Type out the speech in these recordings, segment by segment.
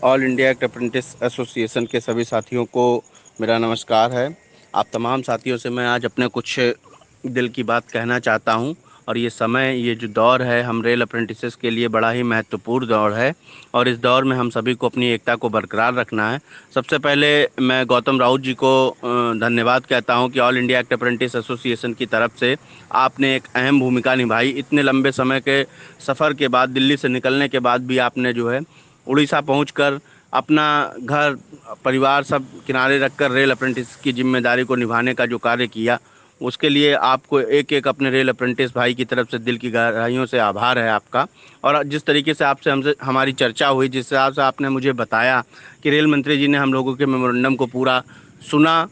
All India act apprentice association के सभी साथियों को मेरा नमस्कार है। आप तमाम साथियों से मैं आज अपने कुछ दिल की बात कहना चाहता हूं। और ये समय, ये जो दौर है, हम रेल अप्रेंटिसेस के लिए बड़ा ही महत्वपूर्ण दौर है। और इस दौर में हम सभी को अपनी एकता को बरकरार रखना है। सबसे पहले मैं गौतम राउत जी को धन्यवाद कहता हूं कि all India act apprentice association की तरफ से आपने एक अहम भूमिका निभाई। इतने लंबे समय के सफ़र के बाद, दिल्ली से निकलने के बाद भी आपने जो है उड़ीसा पहुंचकर अपना घर परिवार सब किनारे रखकर रेल अप्रेंटिस की जिम्मेदारी को निभाने का जो कार्य किया, उसके लिए आपको एक एक अपने रेल अप्रेंटिस भाई की तरफ से दिल की गहराइयों से आभार है आपका। और जिस तरीके से आपसे हमसे हमारी चर्चा हुई, जिस हिसाब से आपने मुझे बताया कि रेल मंत्री जी ने हम लोगों के मेमोरेंडम को पूरा सुना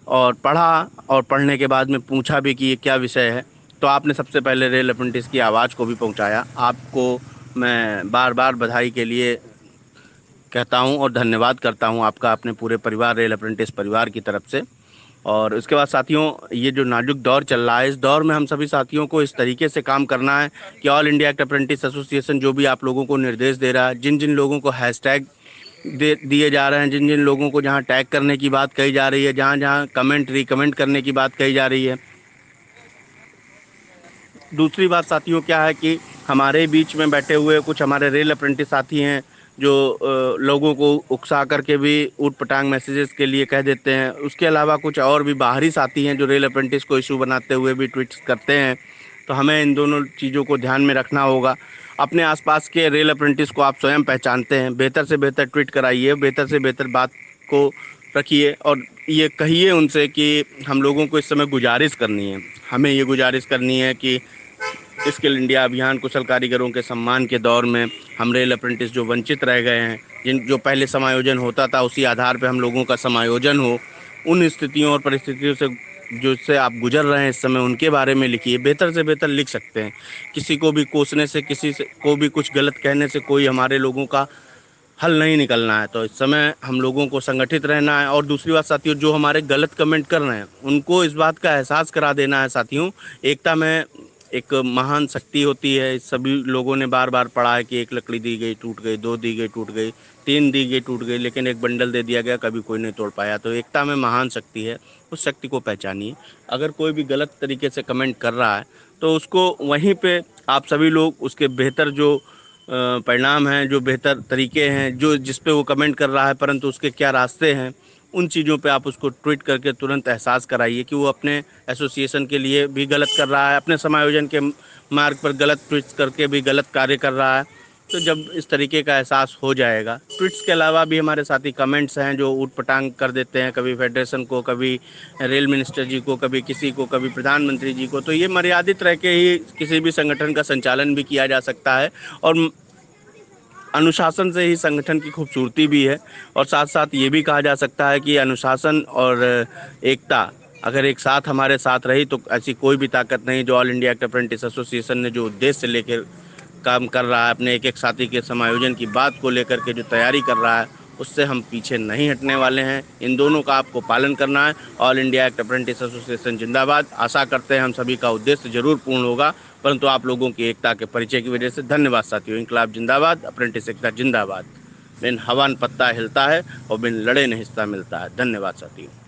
और पढ़ा, और पढ़ने के बाद में पूछा भी कि ये क्या विषय है, तो आपने सबसे पहले रेल अप्रेंटिस की आवाज़ को भी पहुंचाया। आपको मैं बार बार बधाई के लिए कहता हूं और धन्यवाद करता हूं आपका, अपने पूरे परिवार, रेल अप्रेंटिस परिवार की तरफ से। और उसके बाद साथियों, ये जो नाजुक दौर चल रहा है, इस दौर में हम सभी साथियों को इस तरीके से काम करना है कि all India act apprentice association जो भी आप लोगों को निर्देश दे रहा है, जिन जिन लोगों को हैशटैग दे दिए जा रहे हैं, जिन जिन लोगों को जहां टैग करने की बात कही जा रही है, जहां जहां कमेंट रिकमेंड करने की बात कही जा रही है। दूसरी बात साथियों क्या है कि हमारे बीच में बैठे हुए कुछ हमारे रेल अप्रेंटिस साथी हैं जो लोगों को उकसा करके भी ऊट पटांग मैसेजेस के लिए कह देते हैं। उसके अलावा कुछ और भी बाहरी साथी हैं जो रेल अप्रेंटिस को इशू बनाते हुए भी ट्वीट्स करते हैं। तो हमें इन दोनों चीज़ों को ध्यान में रखना होगा। अपने आसपास के रेल अप्रेंटिस को आप स्वयं पहचानते हैं, बेहतर से बेहतर ट्वीट कराइए, बेहतर से बेहतर बात को रखिए और ये कहिए उनसे कि हम लोगों को इस समय गुजारिश करनी है, हमें ये गुजारिश करनी है कि स्किल इंडिया अभियान कुशल कारीगरों के सम्मान के दौर में हम रेल अप्रेंटिस जो वंचित रह गए हैं, जिन जो पहले समायोजन होता था उसी आधार पे हम लोगों का समायोजन हो, उन स्थितियों और परिस्थितियों से जो से आप गुजर रहे हैं इस समय, उनके बारे में लिखिए। बेहतर से बेहतर लिख सकते हैं। किसी को भी कोसने से, किसी से को भी कुछ गलत कहने से कोई हमारे लोगों का हल नहीं निकलना है। तो इस समय हम लोगों को संगठित रहना है। और दूसरी बात साथियों, जो हमारे गलत कमेंट कर रहे हैं उनको इस बात का एहसास करा देना है साथियों, एकता में एक महान शक्ति होती है। सभी लोगों ने बार बार पढ़ा है कि एक लकड़ी दी गई टूट गई, दो दी गई टूट गई, तीन दी गई टूट गई, लेकिन एक बंडल दे दिया गया, कभी कोई नहीं तोड़ पाया। तो एकता में महान शक्ति है, उस शक्ति को पहचानिए। अगर कोई भी गलत तरीके से कमेंट कर रहा है तो उसको वहीं पे आप सभी लोग उसके बेहतर जो परिणाम हैं, जो बेहतर तरीके हैं, जो जिस पे वो कमेंट कर रहा है परंतु उसके क्या रास्ते हैं, उन चीज़ों पे आप उसको ट्वीट करके तुरंत एहसास कराइए कि वो अपने एसोसिएशन के लिए भी गलत कर रहा है, अपने समायोजन के मार्ग पर गलत ट्वीट्स करके भी गलत कार्य कर रहा है। तो जब इस तरीके का एहसास हो जाएगा, ट्वीट्स के अलावा भी हमारे साथी कमेंट्स हैं जो ऊट पटांग कर देते हैं, कभी फेडरेशन को, कभी रेल मिनिस्टर जी को, कभी किसी को, कभी प्रधानमंत्री जी को। तो ये मर्यादित रह के ही किसी भी संगठन का संचालन भी किया जा सकता है। और अनुशासन से ही संगठन की खूबसूरती भी है। और साथ साथ ये भी कहा जा सकता है कि अनुशासन और एकता अगर एक साथ हमारे साथ रही तो ऐसी कोई भी ताकत नहीं। जो all India act apprentice association ने जो उद्देश्य लेकर काम कर रहा है, अपने एक एक साथी के समायोजन की बात को लेकर के जो तैयारी कर रहा है, उससे हम पीछे नहीं हटने वाले हैं। इन दोनों का आपको पालन करना है। All India act apprentice association जिंदाबाद। आशा करते हैं हम सभी का उद्देश्य जरूर पूर्ण होगा, परंतु आप लोगों की एकता के परिचय की वजह से धन्यवाद साथियों। इंकलाब जिंदाबाद, अप्रेंटिस एकता जिंदाबाद। बिन हवा न पत्ता हिलता है और बिन लड़े न हिस्सा मिलता है। धन्यवाद साथियों।